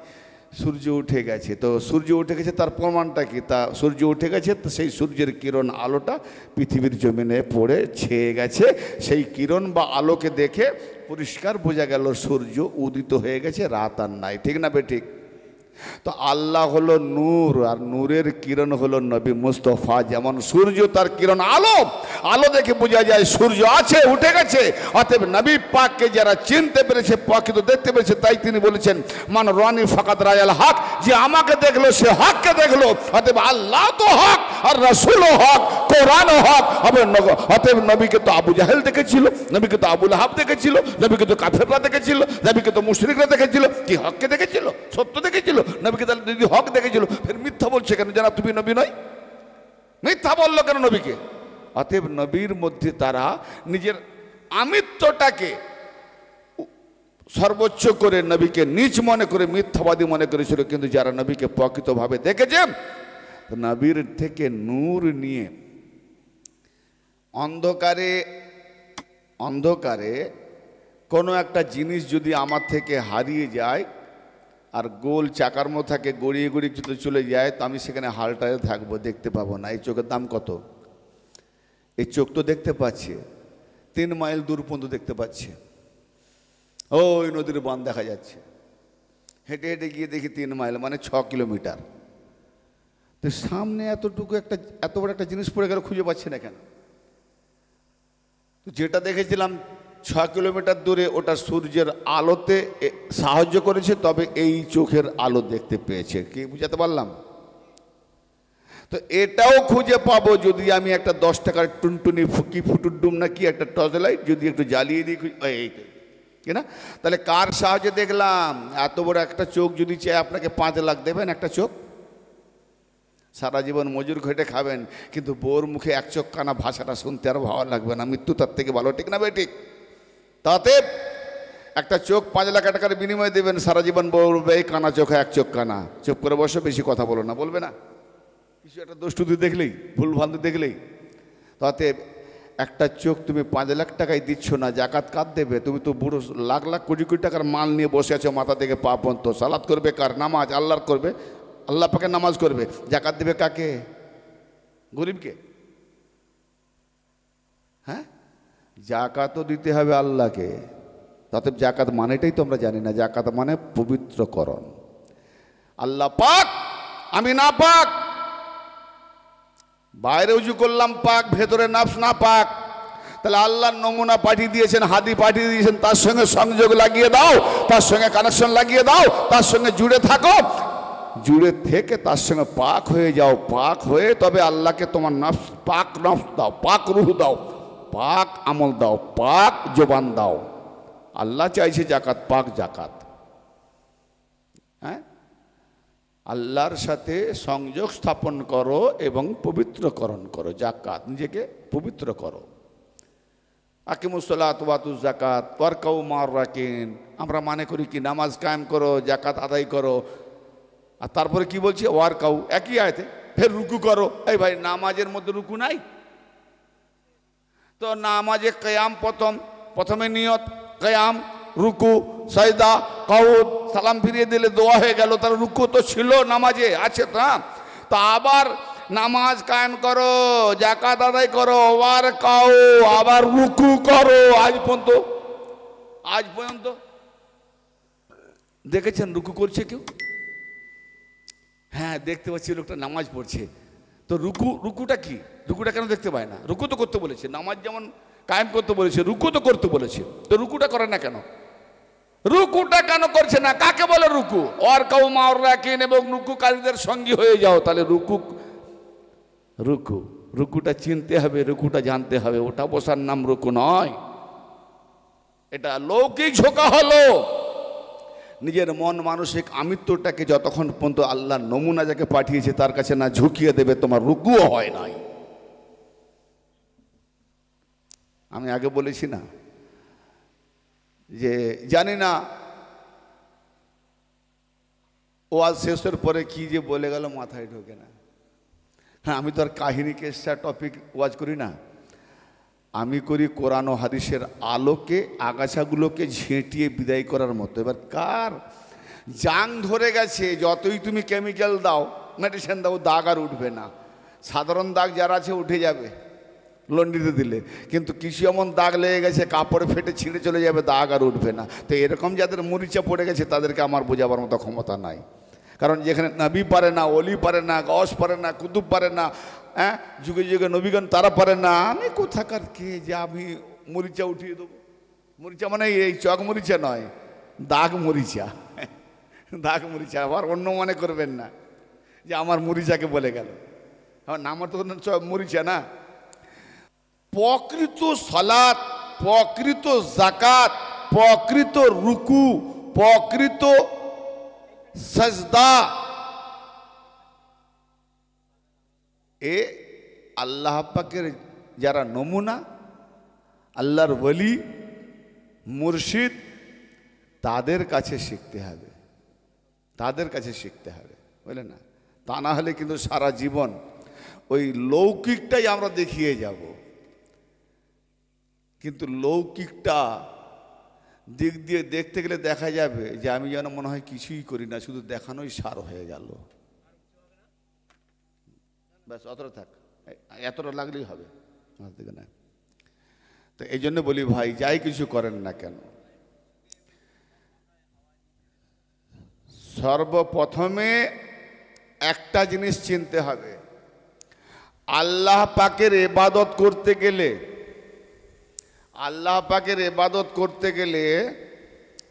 সূর্য উঠে গেছে। তো সূর্য উঠে গেছে, তার প্রমাণটা কি? তা সূর্য উঠে গেছে, তো সেই সূর্যের কিরণ আলোটা পৃথিবীর জমিনে পড়ে ছেয়ে গেছে। সেই কিরণ বা আলোকে দেখে পরিষ্কার বোঝা গেল সূর্য উদিত হয়ে গেছে, রাত আর নাই, ঠিক না বেঠিক? তো আল্লাহ হলো নূর, আর নূরের কিরণ হলো নবী মুস্তফা। যেমন সূর্য তার কিরণ আলো, আলো দেখে বোঝা যায় সূর্য আছে, উঠে গেছে। অতএব নবী পাককে যারা চিনতে পেরেছে, প্রকৃত দেখতে পেরেছে, তাই তিনি বলেছেন মান রানি ফাকাত রায়াল হক, যে আমাকে দেখলো সে হককে দেখলো। অতএব আল্লাহ তো হক, আর রাসূলও হক, কোরআনও হক। অতএব নবীকে তো আবু জাহেল দেখেছিল, নবীকে তো আবু লাহাব দেখেছিল, নবীকে তো কাফেররা দেখেছিল, নবীকে তো মুশরিকরা দেখেছিল। কি হককে দেখেছিল? সত্য দেখেছিল নবীকে। তাহলে যদি হক দেখেছিল, ফের মিথ্যা বলছে কেন? জানা তুমি নবী নয়, মিথ্যা বললো কেন নবীকে? অতএব নবীর মধ্যে তারা নিজের আমিত্বটাকে সর্বোচ্চ করে নবীকে নিচ মনে করে মিথ্যাবাদী মনে করেছিল। কিন্তু যারা নবীকে প্রকৃতভাবে দেখেছে, নবীর থেকে নূর নিয়ে অন্ধকারে কোনো একটা জিনিস যদি আমার থেকে হারিয়ে যায় আর গোল চাকার মতো থাকে, গড়িয়ে গড়িয়ে যদি চলে যায়, তো আমি সেখানে হালটায় থাকবো, দেখতে পাবো না। এই চোখের দাম কত? এই চোখ তো দেখতে পাচ্ছে, 3 মাইল দূর পর্যন্ত দেখতে পাচ্ছে। ওই নদীর বাঁধ দেখা যাচ্ছে, হেঁটে হেঁটে গিয়ে দেখি 3 মাইল মানে 6 কিলোমিটার। তো সামনে এতটুকু এত বড় একটা জিনিস পড়ে গেল, খুঁজে পাচ্ছি না কেন? তো যেটা দেখেছিলাম 6 কিলোমিটার দূরে, ওটা সূর্যের আলোতে সাহায্য করেছে, তবে এই চোখের আলো দেখতে পেয়েছে। কি বুঝাতে পারলাম? তো এটাও খুঁজে পাবো যদি আমি একটা 10 টাকার টুনটুনি কি ফুটুর ডুম না কি একটা টর্চ লাইট যদি একটু জ্বালিয়ে দিই, এই কি না? তাহলে কার সাহায্যে দেখলাম? এত বড় একটা চোখ যদি চাই আপনাকে 5 লাখ দেবেন একটা চোখ? সারা জীবন মজুর ঘটে খাবেন, কিন্তু বোর মুখে 1 চোখ কানা ভাষাটা শুনতে আর ভালো লাগবে না, মৃত্যু তার থেকে ভালো, ঠিক না বেঠিক? তাতে একটা চোখ 5 লাখ টাকার বিনিময়ে দেবেন, সারা জীবন বলবে এই কানা চোখে 1 চোখ কানা, চুপ করে বসো, বেশি কথা বলো না, বলবে না? কিছু একটা দুষ্টুতি দেখলেই, ভুল ভ্রান্তি দেখলেই। তাতে একটা চোখ তুমি 5 লাখ টাকায় দিচ্ছ না, জাকাত কার দেবে? তুমি তো বুড়ো লাখ লাখ কোটি কোটি টাকার মাল নিয়ে বসে আছো, মাথা থেকে পা পর্যন্ত। সালাত করবে কার? নামাজ আল্লাহর করবে, আল্লাহ পাকে নামাজ করবে। জাকাত দেবে কাকে? গরিবকে? হ্যাঁ, জাকাতও দিতে হবে আল্লাহকে। তাতে জাকাত মানেটাই তো আমরা জানি না। জাকাত মানে পবিত্রকরণ। আল্লাহ পাক, আমি না পাক, বাইরে উজু করলাম পাক, ভেতরে নাফস না পাক। তাহলে আল্লাহর নমুনা পাঠিয়ে দিয়েছেন, হাদি পাঠিয়ে দিয়েছেন, তার সঙ্গে সংযোগ লাগিয়ে দাও, তার সঙ্গে কানেকশন লাগিয়ে দাও, তার সঙ্গে জুড়ে থাকো, জুড়ে থেকে তার সঙ্গে পাক হয়ে যাও। পাক হয়ে তবে আল্লাহকে তোমার নফস, পাক নফস দাও, পাক রুহ দাও, পাক আমল দাও, পাক জবান দাও। আল্লাহ চাইছে জাকাত, পাক জাকাত। হ্যাঁ, আল্লাহর সাথে সংযোগ স্থাপন করো এবং পবিত্রকরণ করো। জাকাত, নিজেকে পবিত্র করো। আকিমুসসালাত ওয়াতুজ জাকাত ওয়ারকাউ মার রাকিন। আমরা মনে করি কি নামাজ কায়েম করো, জাকাত আদায় করো, আর তারপরে কি বলছে ওয়ারকাউ, একই আয়াতে ফের রুকু করো। এই ভাই, নামাজের মধ্যে রুকু নাই তো? নামাজে কিয়াম প্রথমে নিয়ত, কিয়াম, রুকু, সাজদা, কাউদ, সালাম ফিরিয়ে দিলে দোয়া হয়ে গেল। তার রুকু তো ছিল নামাজে, আছে তো। তা আবার নামাজ কায়েম করো, জাকাত আদায় করো, ওয়ারকাউ, আবার রুকু করো। আজ পর্যন্ত দেখেছেন রুকু করছে কেউ? হ্যাঁ, দেখতে পাচ্ছি লোকটা নামাজ পড়ছে। তো রুকুটা কি? রুকুটা কেন দেখতে পায় না? রুকু তো করতে বলেছে, নামাজ যেমন কায়েম করতে বলেছে, রুকু তো করতে বলেছে। তো রুকুটা করে না কেন? রুকুটা কেন করছে না? কাকে বলে রুকু? ওয়ারকাউ মার রাকিন, এবং রুকুকারীদের সঙ্গী হয়ে যাও। তাহলে রুকুটা চিনতে হবে, রুকুটা জানতে হবে। ওটা বসার নাম রুকু নয়, এটা লৌকিক ঝোঁকা হলো। নিজের মন মানসিক আমিত্বটাকে যতক্ষণ পর্যন্ত আল্লাহ নমুনা যাকে পাঠিয়েছে তার কাছে না ঝুঁকিয়ে দেবে, তোমার রুকুও হয় নাই। আমি আগে বলেছি না যে জানি না ওয়াজ শেষের পরে কি যে বলে গেল মাথায় ঢোকে না। হ্যাঁ, আমি তো আর কাহিনী কেসটা টপিক ওয়াজ করি না, আমি করি কোরআন ও হাদিসের আলোকে আগাছাগুলোকে ঝেঁটিয়ে বিদায় করার মতো। এবার কার জাং ধরে গেছে, যতই তুমি কেমিক্যাল দাও, মেডিসিন দাও, দাগ আর উঠবে না। সাধারণ দাগ যারা আছে উঠে যাবে লন্ডিতে দিলে, কিন্তু কিছু এমন দাগ লেগে গেছে কাপড়ে ফেটে ছিঁড়ে চলে যাবে, দাগ আর উঠবে না। তো এরকম যাদের মরিচা পড়ে গেছে তাদেরকে আমার বোঝাবার মতো ক্ষমতা নাই। কারণ যেখানে নবী পারে না, অলি পারে না, গস পারে না, কুতুব পারে না, হ্যাঁ, যুগে যুগে নবীগণ তারা পারে না, আমি কোথাকার কে যে আমি মরিচা উঠিয়ে দেবো? মরিচা মানে এই চক মরিচা নয়, দাগ মরিচা। দাগ মরিচা আবার অন্য মনে করবেন না যে আমার মরিচাকে বলে গেল। আমার তো মরিচা না। প্রকৃত সালাত, প্রকৃত জাকাত, প্রকৃত রুকু, প্রকৃত সাজদা, এ আল্লাহ পাকের যারা নমুনা, আল্লাহর ওলি, মুর্শিদ, তাদের কাছে শিখতে হবে, তাদের কাছে শিখতে হবে, বুঝলেন না? তা না হলে কিন্তু সারা জীবন ওই লৌকিকটাই আমরা দেখিয়ে যাব। কিন্তু লৌকিকটা দিক দিয়ে দেখতে গেলে দেখা যাবে যে আমি যেন মনে হয় কিছুই করি না, শুধু দেখানোই সার হয়ে গেল। ব্যাস, অতটা থাক, এতটা লাগলেই হবে। না, তো এই জন্য বলি ভাই, যাই কিছু করেন না কেন, সর্বপ্রথমে একটা জিনিস চিনতে হবে, আল্লাহ পাকের ইবাদত করতে গেলে, আল্লাহ পাকের ইবাদত করতে গেলে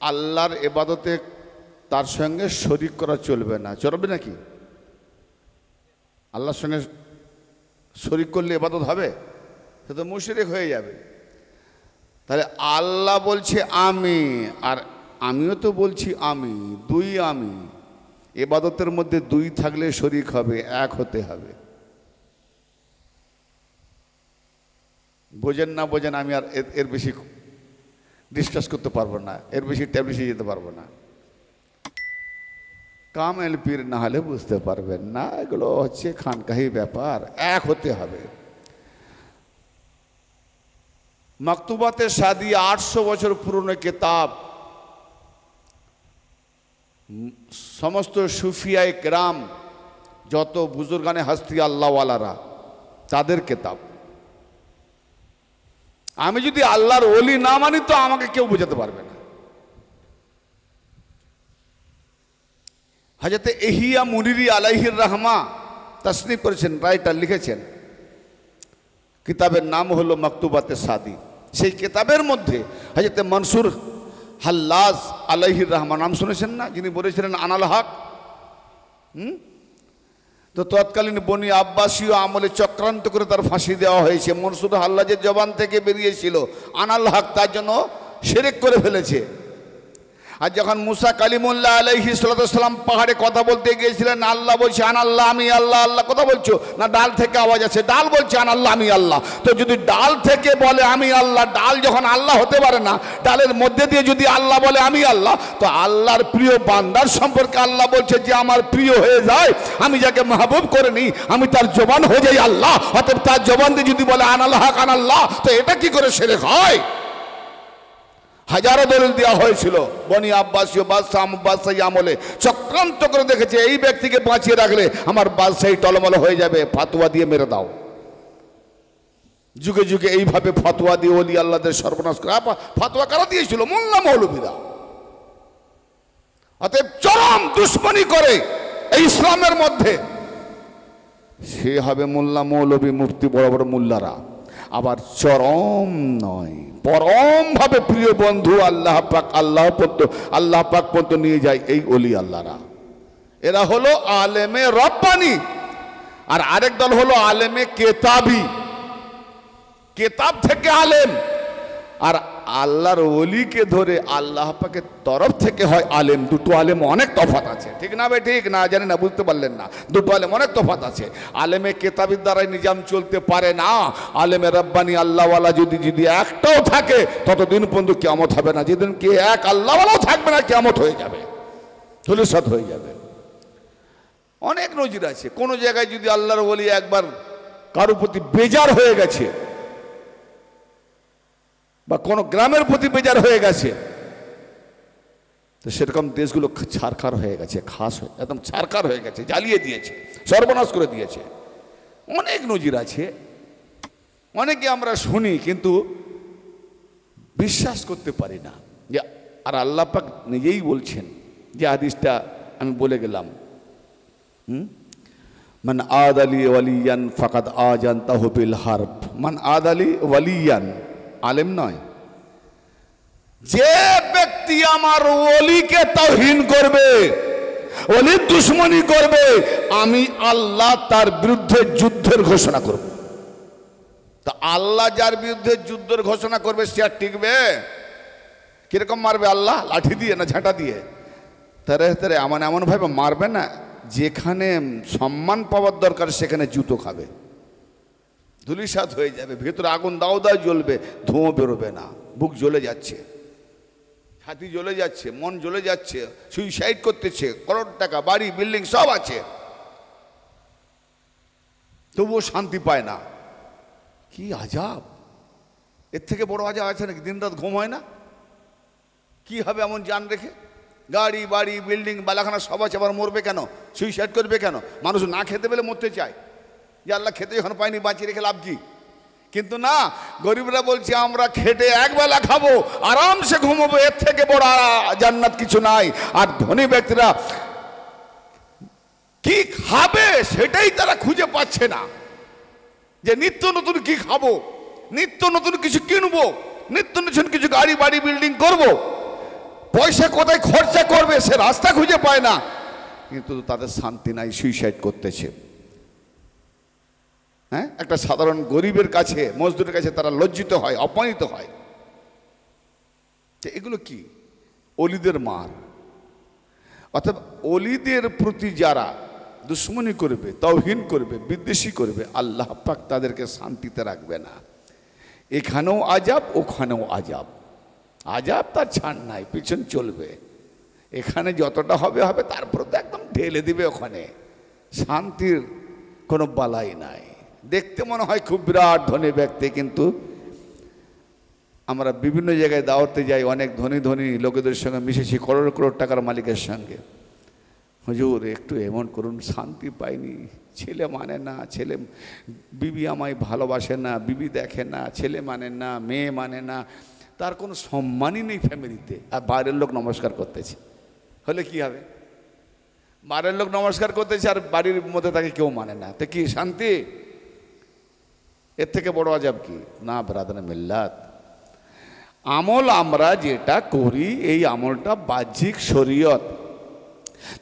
আল্লাহর ইবাদতে তার সঙ্গে শরীক করা চলবে না। চলবে নাকি? আল্লাহর সঙ্গে শরীক করলে ইবাদত হবে? সে তো মুশরিক হয়ে যাবে। তাহলে আল্লাহ বলছে আমি, আর আমিও তো বলছি আমি, দুই আমি। ইবাদতের মধ্যে দুই থাকলে শরীক হবে, এক হতে হবে। বোঝেন না বোঝেন, আমি আর এর বেশি ডিসকাস করতে পারবো না, এর বেশি ট্যাবলিশে যেতে পারবো না। কামেল পীর না হলে বুঝতে পারবেন না, এগুলো হচ্ছে খানকাহি ব্যাপার, এক হতে হবে। মাকতুবাতে শাদি 800 বছর পুরনো কিতাব, সমস্ত সুফিয়ায়ে কেরাম, যত বুজুর্গানে হস্তি আল্লাহওয়ালারা, তাদের কিতাব। আমি যদি আল্লাহর ওলি না মানি তো আমাকে কেউ বোঝাতে পারবে না। হযরত ইহইয়া মুনিরি আলাইহির রহমা তাসনিফ করেছেন, রাইটার লিখেছেন, কিতাবের নাম হলো মাকতুবাতে শাদি। সেই কিতাবের মধ্যে হযরত মনসুর হাল্লাজ আলাইহির রহমা, নাম শুনেছেন না? যিনি বলেছিলেন আনাল হক। তো তৎকালীন বনি আব্বাসীয় আমলে চক্রান্ত করে তার ফাঁসি দেওয়া হয়েছে। মনসুর হাল্লাজের জবান থেকে বেরিয়েছিল আনাল হক, তার জন্য শিরক করে ফেলেছে। আর যখন মুসা কালিমুল্লাহ আলাইহিস সালাম পাহাড়ে কথা বলতে গিয়েছিলেন, আল্লাহ বলছে আনাল্লাহ, আমি আল্লাহ। আল্লাহ কথা বলছো না, ডাল থেকে আওয়াজ আছে, ডাল বলছে আনাল্লাহ, আমি আল্লাহ। তো যদি ডাল থেকে বলে আমি আল্লাহ, ডাল যখন আল্লাহ হতে পারে না, ডালের মধ্যে দিয়ে যদি আল্লাহ বলে আমি আল্লাহ, তো আল্লাহর প্রিয় বান্দার সম্পর্কে আল্লাহ বলছে যে আমার প্রিয় হয়ে যায়, আমি যাকে মাহবুব করে নিই, আমি তার জবান হয়ে যাই আল্লাহ। অতএব তার জবান দিয়ে যদি বলে আনাল্লাহ আনাল্লাহ, তো এটা কি করে শিরক হয়? হাজারো দলিল দেওয়া হয়েছিল। বনি আব্বাসীয় বাদশাহী আমলে চক্রান্ত করে দেখেছে এই ব্যক্তিকে বাঁচিয়ে রাখলে আমার বাদশাহী টলমল হয়ে যাবে, ফতোয়া দিয়ে মেরে দাও। যুগে যুগে এইভাবে ফতোয়া দিয়ে ওলি আল্লাহদের সর্বনাশ করে। ফতোয়া কারা দিয়েছিল? মোল্লা মৌলবীরা। অতএব চরম দুশ্মনী করে এই ইসলামের মধ্যে। সে হবে মোল্লা মৌলবী মুফতি বড় বড় মোল্লারা, আবার চরম নয়, পরম ভাবে প্রিয় বন্ধু আল্লাহ পাক পর্যন্ত নিয়ে যায় এই ওলি আল্লাহরা। এরা হলো আলেমে রব্বানি, আর আরেক দল হলো আলেমে কেতাবি, কেতাব থেকে আলেম। আর আল্লাহর ওলিকে ধরে আল্লাহ পাকের তরফ থেকে হয় আলেম। দুটো আলেম অনেক তফাৎ আছে, ঠিক না ভাই? ঠিক না? জানি না, বুঝতে পারলেন না? দুটো আলেম অনেক তফাৎ আছে। আলেমে কেতাবির দ্বারাই নিজাম চলতে পারে না। আলেমে রব্বানি আল্লাহওয়ালা যদি একটাও থাকে, ততদিন পর্যন্ত কিয়ামত হবে না। যেদিন কি এক আল্লাহওয়ালাও থাকবে না, কিয়ামত হয়ে যাবে, ধূলিসাৎ হয়ে যাবে। অনেক নজির আছে। কোনো জায়গায় যদি আল্লাহর ওলি একবার কারো প্রতি বেজার হয়ে গেছে, বা কোনো গ্রামের প্রতি বেজার হয়ে গেছে, তো সেরকম দেশগুলো ছারখার হয়ে গেছে, খাস হয়ে একদম ছারখার হয়ে গেছে, জ্বালিয়ে দিয়েছে, সর্বনাশ করে দিয়েছে। অনেক নজির আছে, অনেকে আমরা শুনি কিন্তু বিশ্বাস করতে পারি না। যে আর আল্লাহ পাক নিজেই বলছেন, যে হাদিসটা আমি বলে গেলাম, মান আদ আলী ওয়ালিয়ান ফাকাদ আযানতাহু বিল হারব। মান আদ আলী ওয়ালিয়ান, আলেম নয়, যে ব্যক্তি আমার ওলিকে তাওহীন করবে, ওলির দুশমনি করবে, আমি আল্লাহ তার বিরুদ্ধে যুদ্ধের ঘোষণা করব। তা আল্লাহ যার বিরুদ্ধে যুদ্ধের ঘোষণা করবে, সে আর টিকবে? কিরকম মারবে আল্লাহ? লাঠি দিয়ে না ঝাঁটা দিয়ে? তারে এমন ভাবে মারবে না, যেখানে সম্মান পাওয়ার দরকার সেখানে জুতো খাবে, ধূলিসাৎ হয়ে যাবে, ভেতরে আগুন দাও দাও জ্বলবে, ধোঁয়া বেরোবে না, বুক জ্বলে যাচ্ছে, ছাতি জ্বলে যাচ্ছে, মন জ্বলে যাচ্ছে, সুইসাইড করতেছে, করোড় টাকা বাড়ি বিল্ডিং সব আছে, তবুও শান্তি পায় না। কি আজাব! এর থেকে বড় আজাব আছে নাকি? দিন রাত ঘুম হয় না? কি হবে এমন জান রেখে? গাড়ি বাড়ি বিল্ডিং বালাখানা সব আছে, আবার মরবে কেন? সুইসাইড করবে কেন? মানুষ না খেতে পেলে মরতে চায়, যে আল্লাহ খেতে এখন পাইনি, বাঁচিয়ে রেখে লাভ কি? কিন্তু না, গরিবরা বলছে আমরা খেটে একবেলা খাবো, আরামসে ঘুমাবো, এর থেকে বড় জান্নাত কিছু নাই। আর ধনী ব্যক্তিরা কি খাবে সেটাই তারা খুঁজে পাচ্ছে না, যে নিত্য নতুন কি খাবো, নিত্য নতুন কিছু কিনবো, নিত্য নতুন কিছু গাড়ি বাড়ি বিল্ডিং করব, পয়সা কোথায় খরচা করবে সে রাস্তা খুঁজে পায় না। কিন্তু তাদের শান্তি নাই, সুইসাইড করতেছে। হ্যাঁ, একটা সাধারণ গরিবের কাছে, মজদুরের কাছে তারা লজ্জিত হয়, অপমানিত হয়। এগুলো কি? অলিদের মার। অর্থাৎ অলিদের প্রতি যারা দুশ্মনী করবে, তাওহীন করবে, বিদ্বেষী করবে, আল্লাহ পাক তাদেরকে শান্তিতে রাখবে না। এখানেও আজাব, ওখানেও আজাব। আজাব তার ছাড় নাই, পিছন চলবে। এখানে যতটা হবে হবে, তারপর তো একদম ঢেলে দিবে ওখানে। শান্তির কোনো বালাই নাই। দেখতে মনে হয় খুব বিরাট ধনী ব্যক্তি, কিন্তু আমরা বিভিন্ন জায়গায় দাওয়াতে যাই, অনেক ধনী ধনী লোকেদের সঙ্গে মিশেছি, করোড় করোড় টাকার মালিকের সঙ্গে। হুজুর একটু এমন করুন, শান্তি পাইনি, ছেলে মানে না, ছেলে বিবি আমায় ভালোবাসে না, বিবি দেখে না, ছেলে মানে না, মেয়ে মানে না, তার কোনো সম্মানই নেই ফ্যামিলিতে। আর বাইরের লোক নমস্কার করতেছে, হলে কি হবে? বাইরের লোক নমস্কার করতেছে আর বাড়ির মধ্যে তাকে কেউ মানে না, তো কি শান্তি? এর থেকে বড় আজাব কি? না ব্রাদার মিল্লাত, আমল আমরা যেটা করি এই আমলটা বাহ্যিক শরীয়ত,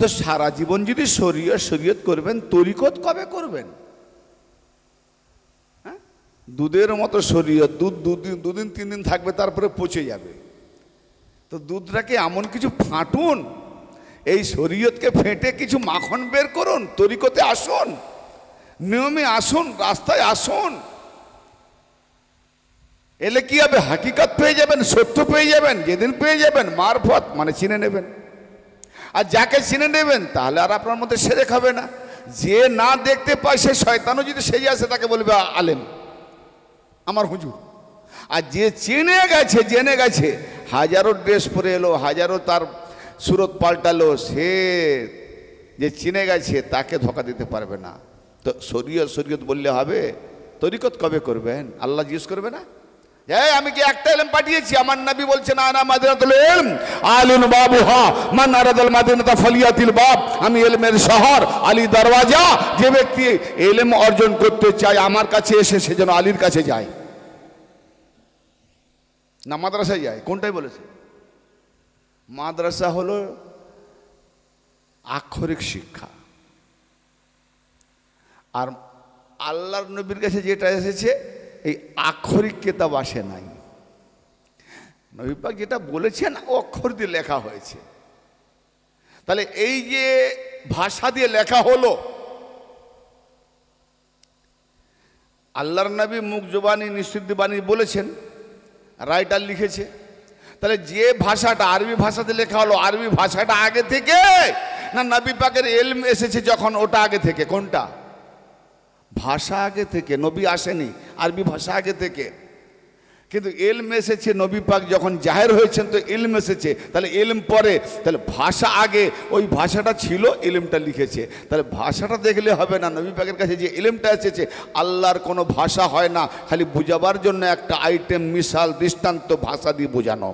তো সারা জীবন যদি শরীয়ত শরীয়ত করবেন, তরিকত কবে করবেন? হ্যাঁ, দুধের মতো শরীয়ত, দুধ দুদিন 3 দিন থাকবে, তারপরে পচে যাবে। তো দুধটাকে এমন কিছু ফাটুন, এই শরীয়তকে ফেটে কিছু মাখন বের করুন, তরিকতে আসুন, নিয়মে আসুন, রাস্তায় আসুন। এলে কি হবে? হাকিকত পেয়ে যাবেন, সত্য পেয়ে যাবেন। যেদিন পেয়ে যাবেন মারফত মানে চিনে নেবেন। আর যাকে চিনে নেবেন তাহলে আর আপনার মধ্যে সেরেক হবে না। যে না দেখতে পায় সে শয়তানও যদি সেজে আসে তাকে বলবে আলেম, আমার হুজুর। আর যে চিনে গেছে, জেনে গেছে, হাজারো ড্রেস পরে এলো, হাজারো তার সুরত পাল্টালো, সে যে চিনে গেছে তাকে ধোকা দিতে পারবে না। তো শরীয়ত শরীয়ত বললে হবে? তরিকত কবে করবেন? আল্লাহ জিজ্ঞেস করবে না? আমি কি একটা ইলম পাঠিয়েছি? আমার নবী বলছেন আনা মাদিনাতুল ইলম আলিন বাবুহা মান আরাদাল মাদিনাতা ফালিয়াতিল বাব। আমি ইলমের শহর, আলী দরওয়াজা। যে ব্যক্তি ইলম অর্জন করতে চায় আমার কাছে এসে সে যেন আলীর কাছে যায়, না মাদ্রাসায় যায়। কোনটাই বলেছে? মাদ্রাসা হলো আক্ষরিক শিক্ষা, আর আল্লাহর নবীর কাছে যেটা এসেছে এই আক্ষরিক কিতাব আসে নাই। নবী পাক যেটা বলেছেন অক্ষর দিয়ে লেখা হয়েছে। তাহলে এই যে ভাষা দিয়ে লেখা হলো, আল্লাহর নবী মুখ জবানি নিঃশুদ্ধ বাণী বলেছেন, রাইটার লিখেছে। তাহলে যে ভাষাটা আরবি ভাষাতে লেখা হলো, আরবি ভাষাটা আগে থেকে না নবী পাকের ইলম এসেছে যখন, ওটা আগে থেকে? কোনটা? ভাষা আগে থেকে, নবী আসেনি, আরবি ভাষা আগে থেকে। কিন্তু ইলম এসেছে নবী পাক যখন জাহের হয়েছেন, তো ইলম এসেছে। তাহলে ইলম পরে, তাহলে ভাষা আগে, ওই ভাষাটা ছিল, ইলমটা লিখেছে। তাহলে ভাষাটা দেখলে হবে না। নবী পাকের কাছে যে ইলমটা এসেছে, আল্লাহর কোনো ভাষা হয় না, খালি বুঝাবার জন্য একটা আইটেম, মিসাল, দৃষ্টান্ত ভাষা দিয়ে বোঝানো।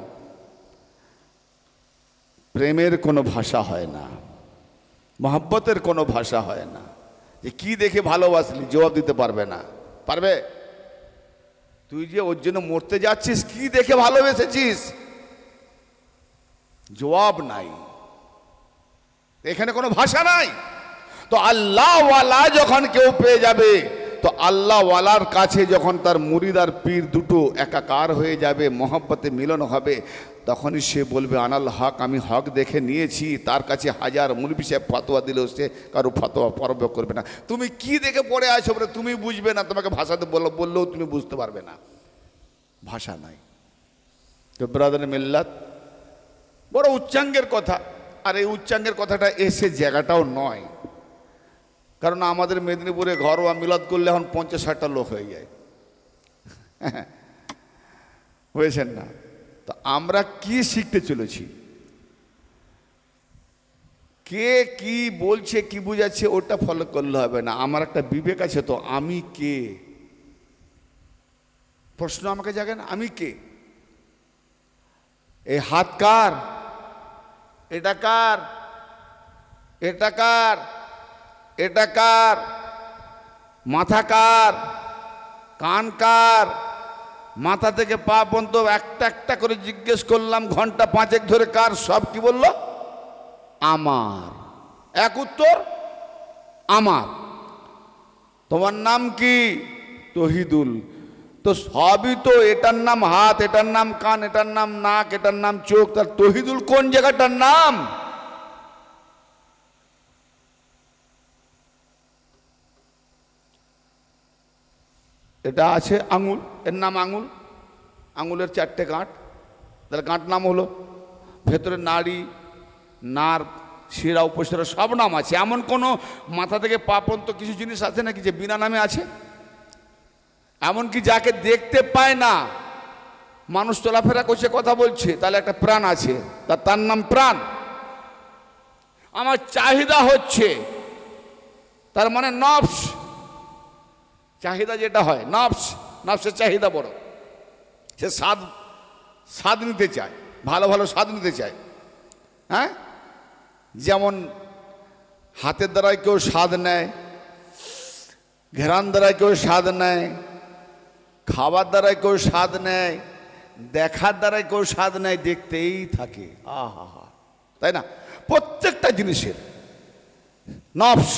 প্রেমের কোনো ভাষা হয় না, মহব্বতের কোনো ভাষা হয় না। যে কি দেখে ভালোবাসলি জবাব দিতে পারবে না। পারবে? তুই যে ওর জন্য মরতে যাচ্ছিস, কি দেখে ভালোবেসেছিস? জবাব নাই, এখানে কোনো ভাষা নাই। তো আল্লাহওয়ালা যখন কেউ পেয়ে যাবে, তো আল্লাহওয়ালার কাছে যখন তার মুরিদ আর পীর দুটো একাকার হয়ে যাবে, মহব্বতে মিলন হবে, তখনই সে বলবে আনাল হক, আমি হক দেখে নিয়েছি। তার কাছে হাজার মুলবি সাহেব ফতোয়া দিলেও সে কারো ফতোয়া পরব করবে না। তুমি কি দেখে পড়ে আছো বলে তুমি বুঝবে না, তোমাকে ভাষাতে বললেও তুমি বুঝতে পারবে না, ভাষা নাই। তো ব্রাদার মিল্লাত বড় উচ্চাঙ্গের কথা, আর এই উচ্চাঙ্গের কথাটা এসে জায়গাটাও নয়। কারণ আমাদের মেদিনীপুরে ঘরোয়া মিলাদ করলে এখন 50-60টা লোক হয়ে যায়, বুঝেছেন না? তো আমরা কি শিখতে চলেছি, কে কি বলছে, কি বুঝাচ্ছে, ওটা ফলো করলে হবে না। আমার একটা বিবেক আছে, তো আমি কে? প্রশ্ন আমাকে জাগে না, আমি কে? এই হাত কার? এটা কার? এটা কার? এটা কার? মাথা কার? কান কার? মাথা থেকে পা পর্যন্ত একটা একটা করে জিজ্ঞেস করলাম, ঘন্টা 5 ধরে। কার? সব কি বলল? আমার। এক উত্তর, আমার। তোমার নাম কি? তহিদুল। তো সবই তো, এটার নাম হাত, এটার নাম কান, এটার নাম নাক, এটার নাম চোখ। তার তহিদুল কোন জায়গাটার নাম? এটা আছে আঙুল, এর নাম আঙুল, আঙুলের 4টে গাঁট, তাহলে গাঁট নাম হলো। ভেতরে নাড়ি, নার্ভ, শিরা, উপশিরা সব নাম আছে। এমন কোনো মাথা থেকে পা পর্যন্ত কিছু জিনিস আছে নাকি যে বিনা নামে আছে? এমনকি যাকে দেখতে পায় না, মানুষ চলাফেরা করছে, কথা বলছে, তাহলে একটা প্রাণ আছে, তার নাম প্রাণ। আমার চাহিদা হচ্ছে, তার মানে নফস, চাহিদা যেটা হয় নফস, নফসের চাহিদা বড়। সে স্বাদ নিতে চায়, ভালো ভালো স্বাদ নিতে চায়। হ্যাঁ, যেমন হাতের দ্বারায় কেউ স্বাদ নেয়, ঘেরান দ্বারায় কেউ স্বাদ নেয়, খাবার দ্বারায় কেউ স্বাদ নেয়, দেখার দ্বারায় কেউ স্বাদ নেয়, দেখতেই থাকে। আহা হা, তাই না? প্রত্যেকটা জিনিসের নফস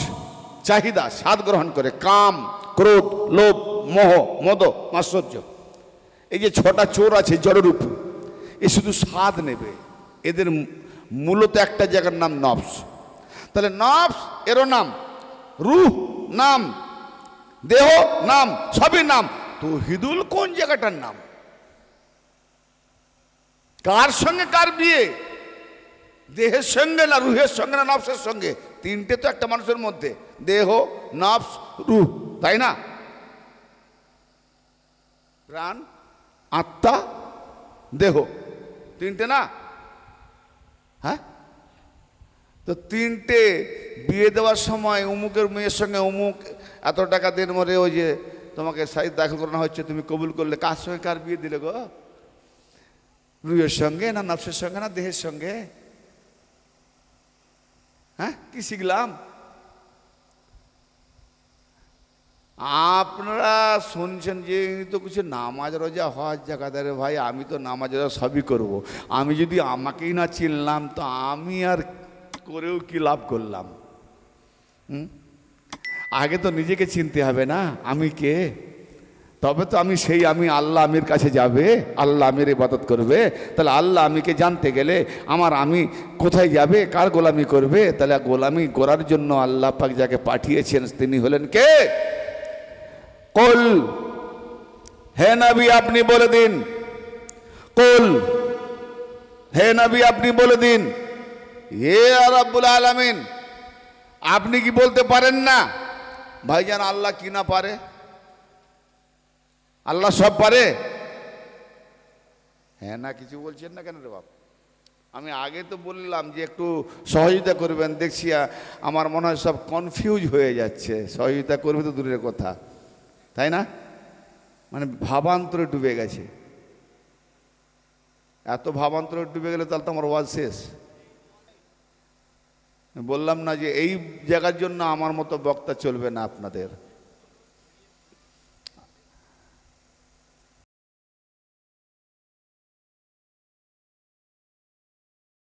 চাহিদা স্বাদ গ্রহণ করে, কাম, ক্রোধ, লোভ, মোহ, মদ, মাৎসর্য। এই যে ছটা চোর আছে জড়রূপ, এ শুধু স্বাদ নেবে। এদের মূলত একটা জায়গার নাম নফস। তাহলে নফস এরও নাম, রূহ নাম, দেহ নাম, সবই নাম। তৌহিদুল কোন জায়গাটার নাম? কার সঙ্গে কার বিয়ে? দেহের সঙ্গে না রুহের সঙ্গে না নফসের সঙ্গে? তিনটে তো একটা মানুষের মধ্যে, দেহ, নফস, রুহ, তাই না? প্রাণ, আত্মা, দেহ, তিনটে না? হ্যাঁ, তো তিনটে বিয়ে দেওয়ার সময় অমুকের মেয়ের সঙ্গে অমুক এত টাকা দেন মরে, ওই যে তোমাকে সাইড দাখিল করানো হচ্ছে, তুমি কবুল করলে, কার সঙ্গে কার বিয়ে দিলে গো? রুহের সঙ্গে না নফসের সঙ্গে না দেহের সঙ্গে? হ্যাঁ, কি শিখলাম? আপনারা শুনছেন যে তো কিছু নামাজ রোজা হজ জাকাতের, ভাই আমি তো নামাজ রোজা সবই করব। আমি যদি আমাকেই না চিনলাম তো আমি আর করেও কি লাভ করলাম? আগে তো নিজেকে চিনতে হবে না, আমি কে? তবে তো আমি সেই, আমি আল্লাহ আমির কাছে যাবে, আল্লাহ আমির ইবাদত করবে। তাহলে আল্লাহ আমিকে জানতে গেলে আমার আমি কোথায় যাবে, কার গোলামি করবে? তাহলে গোলামি করার জন্য আল্লাহ পাক যাকে পাঠিয়েছেন তিনি হলেন কে? কুল, হে নবী আপনি বলে দিন, কুল, হে নবী আপনি বলে দিন, হে রাব্বুল আলামিন, আপনি কি বলতে পারেন না? ভাইজান আল্লাহ কি না পারে? আল্লাহ সব পারে। হ্যাঁ না কিছু বলছেন না কেন রে বাপ? আমি আগে তো বললাম যে একটু সহযোগিতা করবেন, দেখছি আমার মনে হয় সব কনফিউজ হয়ে যাচ্ছে। সহযোগিতা করবে তো দূরের কথা, তাই না? মানে ভাবান্তরে ডুবে গেছে। এত ভাবান্তরে ডুবে গেলে তাহলে তো আমার ওয়াজ শেষ। বললাম না যে এই জায়গার জন্য আমার মতো বক্তা চলবে না আপনাদের।